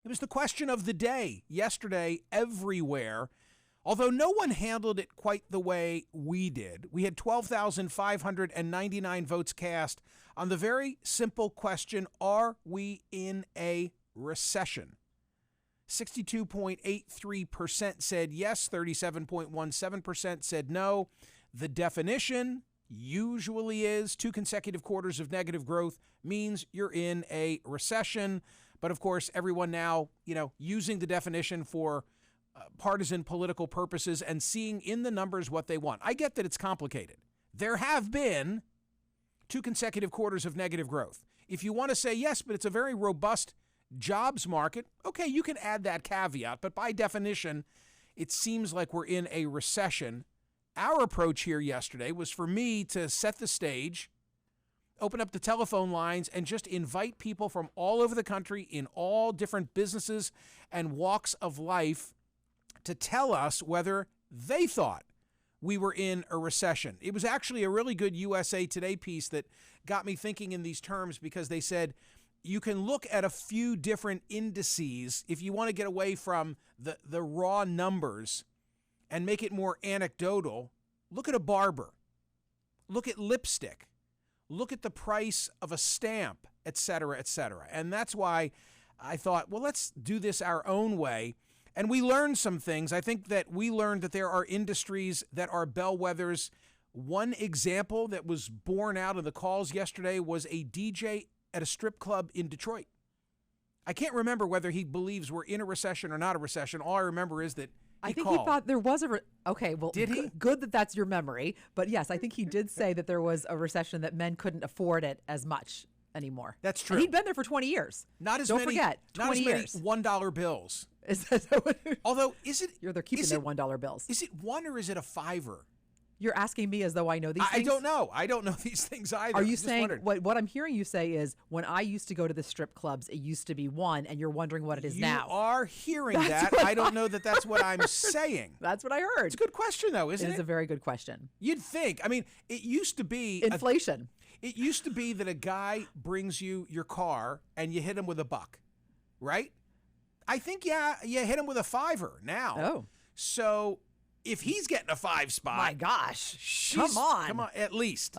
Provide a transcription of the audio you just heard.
It was the question of the day yesterday everywhere, although no one handled it quite the way we did. We had 12,599 votes cast on the very simple question, are we in a recession? 62.83% said yes, 37.17% said no. The definition usually is 2 consecutive quarters of negative growth means you're in a recession. But of course, everyone now, using the definition for partisan political purposes and seeing in the numbers what they want. I get that it's complicated. There have been 2 consecutive quarters of negative growth. If you want to say yes, but it's a very robust jobs market, okay, you can add that caveat. But by definition, it seems like we're in a recession. Our approach here yesterday was for me to set the stage, open up the telephone lines, and just invite people from all over the country in all different businesses and walks of life to tell us whether they thought we were in a recession. It was actually a really good USA Today piece that got me thinking in these terms, because they said you can look at a few different indices if you want to get away from the raw numbers and make it more anecdotal. Look at a barber. Look at lipstick. Look at the price of a stamp, et cetera, et cetera. And that's why I thought, well, let's do this our own way. And we learned some things. I think that we learned that there are industries that are bellwethers. One example that was borne out of the calls yesterday was a DJ at a strip club in Detroit. I can't remember whether he believes we're in a recession or not a recession. All I remember is that I think he thought there was okay, well, did he? Good that that's your memory. But yes, I think he did say that there was a recession, that men couldn't afford it as much anymore. That's true. And he'd been there for 20 years. Not as Don't many, forget, 20 not as years. many $1 bills. Is that Although, is it? They're keeping their $1 bills. Is it one or is it a $5? You're asking me as though I know these things? I don't know. I don't know these things either. Are you saying, what I'm hearing you say is, when I used to go to the strip clubs, it used to be 1, and you're wondering what it is now. You are hearing that. I don't know that that's what I'm saying. That's what I heard. It's a good question, though, isn't it? It is a very good question. You'd think. I mean, it used to be... Inflation. It used to be that a guy brings you your car and you hit him with $1, right? I think, you hit him with a $5 now. Oh. So... if he's getting a 5 spot, my gosh, come on, at least.